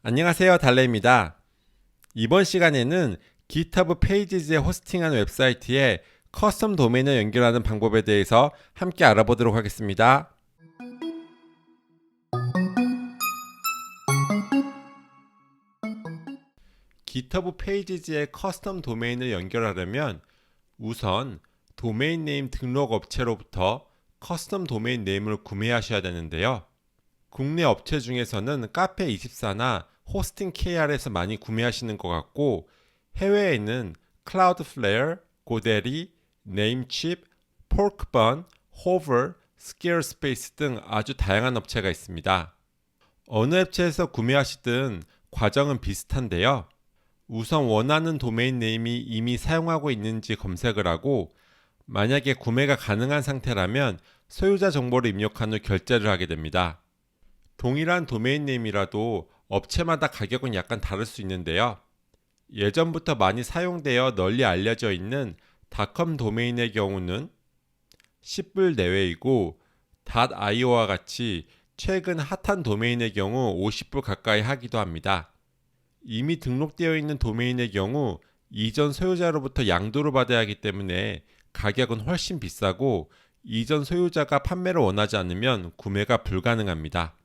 안녕하세요, 달래입니다. 이번 시간에는 GitHub 페이지즈에 호스팅한 웹사이트에 커스텀 도메인을 연결하는 방법에 대해서 함께 알아보도록 하겠습니다. GitHub 페이지즈에 커스텀 도메인을 연결하려면 우선 도메인 네임 등록 업체로부터 커스텀 도메인 네임을 구매하셔야 되는데요. 국내 업체 중에서는 카페24나 호스팅 KR에서 많이 구매하시는 것 같고, 해외에는 클라우드플레어, 고데리, 네임칩, 포크번, 호버, 스퀘어스페이스 등 아주 다양한 업체가 있습니다. 어느 업체에서 구매하시든 과정은 비슷한데요. 우선 원하는 도메인 네임이 이미 사용하고 있는지 검색을 하고, 만약에 구매가 가능한 상태라면 소유자 정보를 입력한 후 결제를 하게 됩니다. 동일한 도메인 네임이라도 업체마다 가격은 약간 다를 수 있는데요. 예전부터 많이 사용되어 널리 알려져 있는 닷컴 도메인의 경우는 10불 내외이고, .io와 같이 최근 핫한 도메인의 경우 50불 가까이 하기도 합니다. 이미 등록되어 있는 도메인의 경우 이전 소유자로부터 양도를 받아야 하기 때문에 가격은 훨씬 비싸고, 이전 소유자가 판매를 원하지 않으면 구매가 불가능합니다.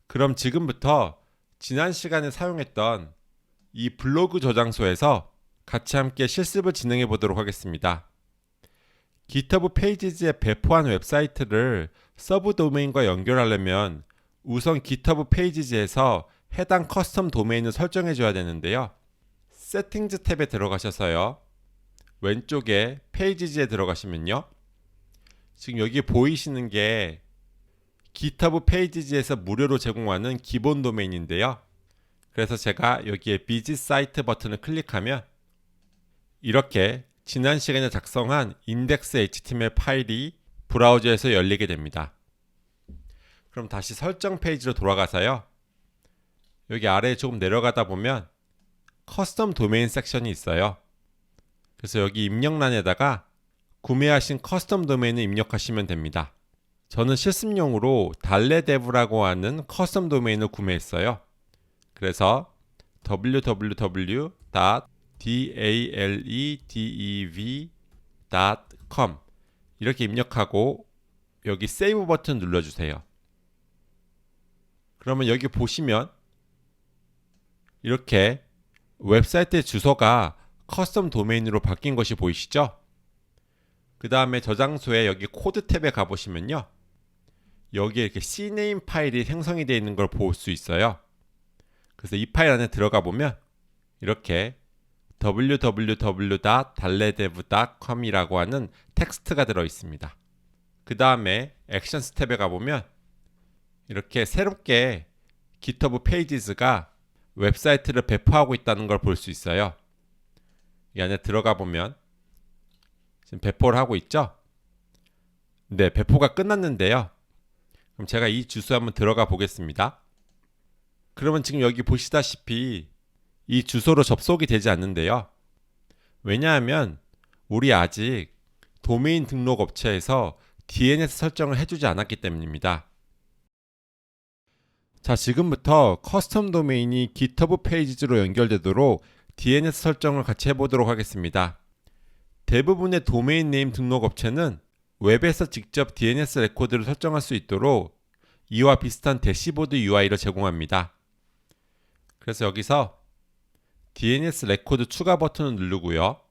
그럼 지금부터 지난 시간에 사용했던 이 블로그 저장소에서 같이 함께 실습을 진행해 보도록 하겠습니다. GitHub 페이지즈에 배포한 웹사이트를 서브 도메인과 연결하려면 우선 GitHub 페이지즈에서 해당 커스텀 도메인을 설정해 줘야 되는데요. 세팅즈 탭에 들어가셔서요. 왼쪽에 페이지즈에 들어가시면요. 지금 여기 보이시는 게 GitHub 페이지즈에서 무료로 제공하는 기본 도메인인데요. 그래서 제가 여기에 비지 사이트 버튼을 클릭하면 이렇게 지난 시간에 작성한 index html 파일이 브라우저에서 열리게 됩니다. 그럼 다시 설정 페이지로 돌아가서요. 여기 아래에 조금 내려가다 보면 커스텀 도메인 섹션이 있어요. 그래서 여기 입력란에다가 구매하신 커스텀 도메인을 입력하시면 됩니다. 저는 실습용으로 달레데브라고 하는 커스텀 도메인을 구매했어요. 그래서 www.daledev.com 이렇게 입력하고 여기 세이브 버튼 눌러주세요. 그러면 여기 보시면 이렇게 웹사이트의 주소가 커스텀 도메인으로 바뀐 것이 보이시죠? 그 다음에 저장소에 여기 코드 탭에 가보시면요. 여기에 이렇게 CNAME 파일이 생성이 되어 있는 걸 볼 수 있어요. 그래서 이 파일 안에 들어가 보면 이렇게 www.dalledev.com이라고 하는 텍스트가 들어 있습니다. 그 다음에 액션스 탭에 가보면 이렇게 새롭게 GitHub 페이지즈가 웹사이트를 배포하고 있다는 걸 볼 수 있어요. 이 안에 들어가 보면 지금 배포를 하고 있죠? 네, 배포가 끝났는데요. 그럼 제가 이 주소에 한번 들어가 보겠습니다. 그러면 지금 여기 보시다시피 이 주소로 접속이 되지 않는데요. 왜냐하면 우리 아직 도메인 등록 업체에서 DNS 설정을 해주지 않았기 때문입니다. 자, 지금부터 커스텀 도메인이 GitHub 페이지즈로 연결되도록 DNS 설정을 같이 해보도록 하겠습니다. 대부분의 도메인 네임 등록 업체는 웹에서 직접 DNS 레코드를 설정할 수 있도록 이와 비슷한 대시보드 UI를 제공합니다. 그래서 여기서 DNS 레코드 추가 버튼을 누르고요.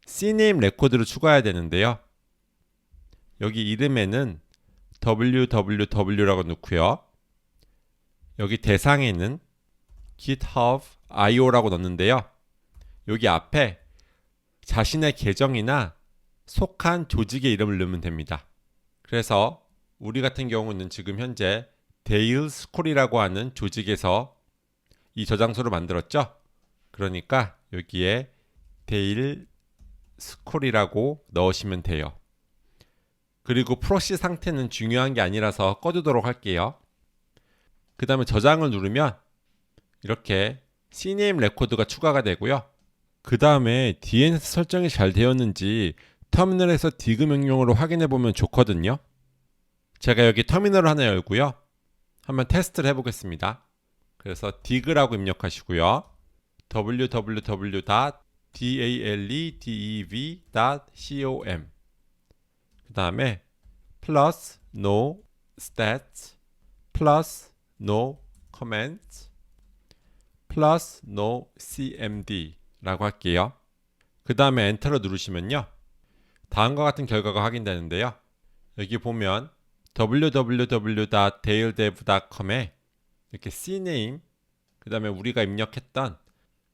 CNAME 레코드를 추가해야 되는데요. 여기 이름에는 www라고 넣고요. 여기 대상에는 GitHub IO라고 넣는데요. 여기 앞에 자신의 계정이나 속한 조직의 이름을 넣으면 됩니다. 그래서 우리 같은 경우는 지금 현재 데일스콜이라고 하는 조직에서 이 저장소를 만들었죠. 그러니까 여기에 데일스콜이라고 넣으시면 돼요. 그리고 프로시 상태는 중요한 게 아니라서 꺼두도록 할게요. 그 다음에 저장을 누르면 이렇게 CNAME 레코드가 추가가 되고요. 그 다음에 DNS 설정이 잘 되었는지 터미널에서 디그 명령으로 확인해 보면 좋거든요. 제가 여기 터미널을 하나 열고요. 한번 테스트를 해보겠습니다. 그래서 dig라고 입력하시고요. www.dalledev.com 그 다음에 plus no stats plus no comments plus no cmd 라고 할게요. 그 다음에 엔터를 누르시면요, 다음과 같은 결과가 확인되는데요. 여기 보면 www.daledev.com에 이렇게 cname 그 다음에 우리가 입력했던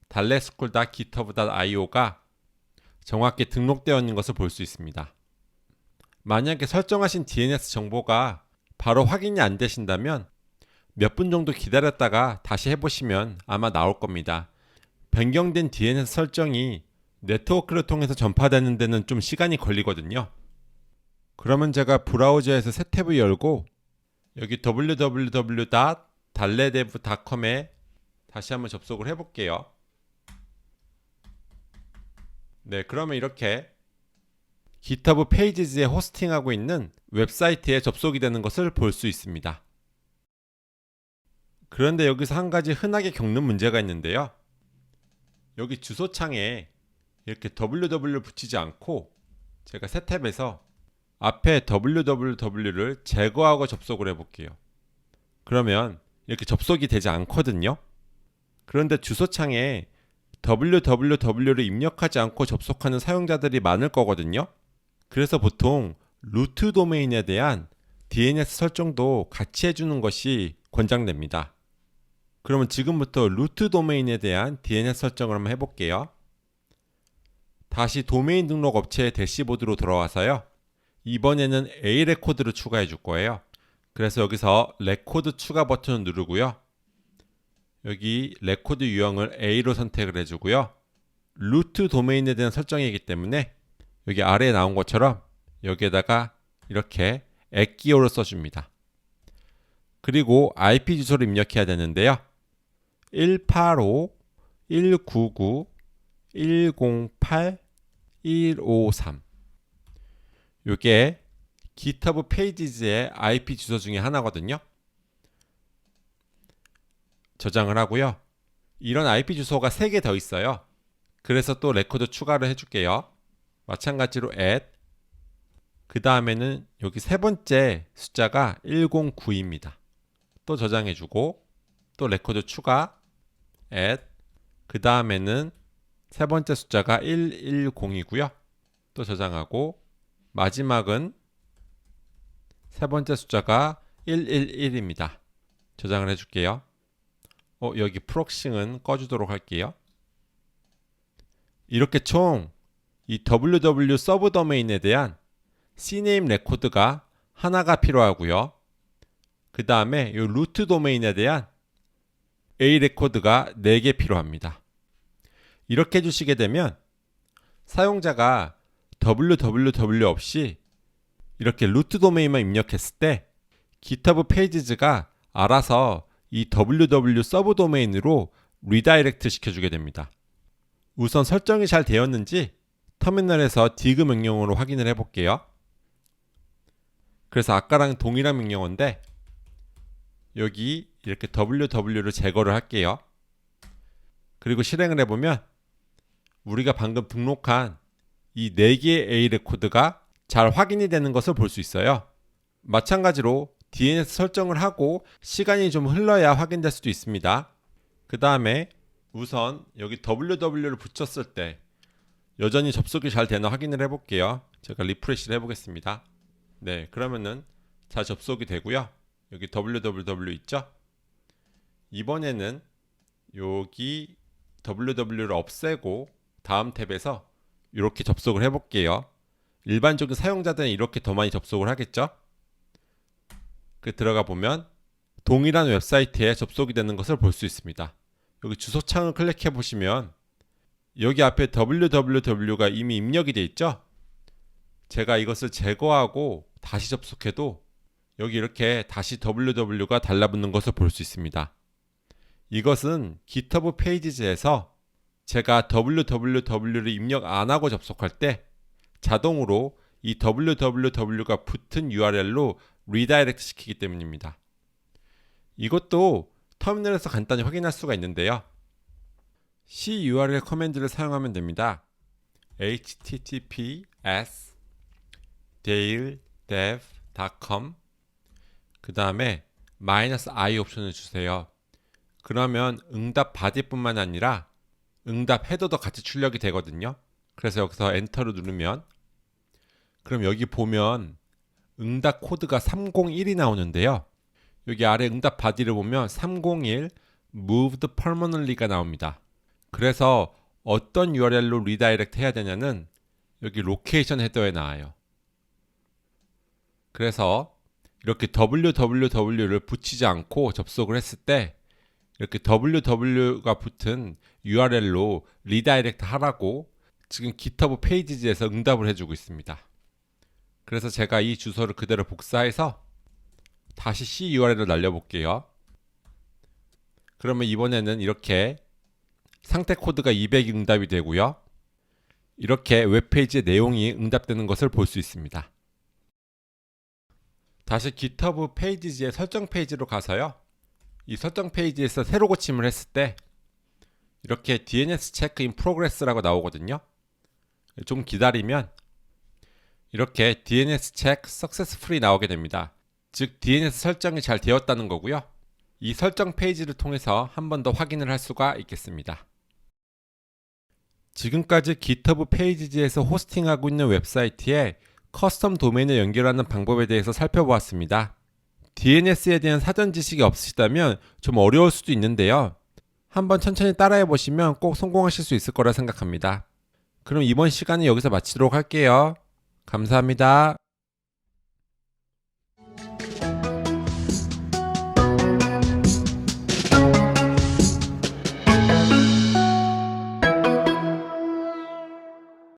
daleschool.github.io가 정확히 등록되어 있는 것을 볼 수 있습니다. 만약에 설정하신 DNS 정보가 바로 확인이 안 되신다면 몇 분 정도 기다렸다가 다시 해보시면 아마 나올 겁니다. 변경된 DNS 설정이 네트워크를 통해서 전파되는 데는 좀 시간이 걸리거든요. 그러면 제가 브라우저에서 새 탭을 열고 여기 www.dalledev.com에 다시 한번 접속을 해볼게요. 네, 그러면 이렇게 GitHub 페이지즈에 호스팅하고 있는 웹사이트에 접속이 되는 것을 볼 수 있습니다. 그런데 여기서 한 가지 흔하게 겪는 문제가 있는데요. 여기 주소창에 이렇게 www를 붙이지 않고 제가 새 탭에서 앞에 www를 제거하고 접속을 해볼게요. 그러면 이렇게 접속이 되지 않거든요. 그런데 주소창에 www를 입력하지 않고 접속하는 사용자들이 많을 거거든요. 그래서 보통 루트 도메인에 대한 DNS 설정도 같이 해주는 것이 권장됩니다. 그러면 지금부터 루트 도메인에 대한 DNS 설정을 한번 해볼게요. 다시 도메인 등록 업체의 대시보드로 돌아와서요, 이번에는 A 레코드를 추가해 줄 거예요. 그래서 여기서 레코드 추가 버튼을 누르고요. 여기 레코드 유형을 A로 선택을 해주고요. 루트 도메인에 대한 설정이기 때문에 여기 아래에 나온 것처럼 여기에다가 이렇게 액기어를 써줍니다. 그리고 IP 주소를 입력해야 되는데요. 185.199.108.153 이게 GitHub 페이지즈의 IP 주소 중에 하나거든요. 저장을 하고요. 이런 IP 주소가 3개 더 있어요. 그래서 또 레코드 추가를 해줄게요. 마찬가지로 add 그 다음에는 여기 세 번째 숫자가 109입니다. 또 저장해주고 또 레코드 추가 add 그 다음에는 세 번째 숫자가 110이고요. 또 저장하고 마지막은 세 번째 숫자가 111입니다. 저장을 해줄게요. 여기 프록싱은 꺼주도록 할게요. 이렇게 총 이 www 서브 도메인에 대한 cname 레코드가 하나가 필요하고요. 그 다음에 이 루트 도메인에 대한 A 레코드가 4개 필요합니다. 이렇게 해주시게 되면 사용자가 www 없이 이렇게 루트 도메인만 입력했을 때 GitHub 페이지즈가 알아서 이 www 서브 도메인으로 리다이렉트 시켜주게 됩니다. 우선 설정이 잘 되었는지 터미널에서 dig 명령으로 확인을 해볼게요. 그래서 아까랑 동일한 명령어인데 여기 이렇게 www를 제거를 할게요. 그리고 실행을 해보면 우리가 방금 등록한 이 4개의 A 레코드가 잘 확인이 되는 것을 볼 수 있어요. 마찬가지로 DNS 설정을 하고 시간이 좀 흘러야 확인될 수도 있습니다. 그 다음에 우선 여기 www를 붙였을 때 여전히 접속이 잘 되나 확인을 해볼게요. 제가 리프레시를 해보겠습니다. 네, 그러면은 잘 접속이 되고요. 여기 www 있죠? 이번에는 여기 www를 없애고 다음 탭에서 이렇게 접속을 해볼게요. 일반적인 사용자들은 이렇게 더 많이 접속을 하겠죠? 들어가 보면 동일한 웹사이트에 접속이 되는 것을 볼 수 있습니다. 여기 주소창을 클릭해 보시면 여기 앞에 www가 이미 입력이 되어 있죠? 제가 이것을 제거하고 다시 접속해도 여기 이렇게 다시 www가 달라붙는 것을 볼 수 있습니다. 이것은 GitHub 페이지즈에서 제가 www를 입력 안 하고 접속할 때 자동으로 이 www가 붙은 URL로 리다이렉트 시키기 때문입니다. 이것도 터미널에서 간단히 확인할 수가 있는데요. CURL 커맨드를 사용하면 됩니다. https daledev.com 그 다음에 -i 옵션을 주세요. 그러면 응답 바디뿐만 아니라 응답 헤더도 같이 출력이 되거든요. 그래서 여기서 엔터를 누르면 그럼 여기 보면 응답 코드가 301이 나오는데요. 여기 아래 응답 바디를 보면 301 moved permanently가 나옵니다. 그래서 어떤 URL로 리다이렉트 해야 되냐는 여기 로케이션 헤더에 나와요. 그래서 이렇게 www를 붙이지 않고 접속을 했을 때 이렇게 www가 붙은 URL로 리다이렉트 하라고 지금 GitHub 페이지지에서 응답을 해주고 있습니다. 그래서 제가 이 주소를 그대로 복사해서 다시 CURL을 날려볼게요. 그러면 이번에는 이렇게 상태 코드가 200이 응답이 되고요. 이렇게 웹페이지의 내용이 응답되는 것을 볼 수 있습니다. 다시 GitHub 페이지지의 설정 페이지로 가서요. 이 설정 페이지에서 새로 고침을 했을 때 이렇게 DNS 체크 인 프로그레스라고 나오거든요. 좀 기다리면 이렇게 DNS 체크 सक्세스풀이 나오게 됩니다. 즉 DNS 설정이 잘 되었다는 거고요. 이 설정 페이지를 통해서 한 번 더 확인을 할 수가 있겠습니다. 지금까지 GitHub 페이지지에서 호스팅하고 있는 웹사이트에 커스텀 도메인을 연결하는 방법에 대해서 살펴보았습니다. DNS에 대한 사전 지식이 없으시다면 좀 어려울 수도 있는데요. 한번 천천히 따라해 보시면 꼭 성공하실 수 있을 거라 생각합니다. 그럼 이번 시간은 여기서 마치도록 할게요. 감사합니다.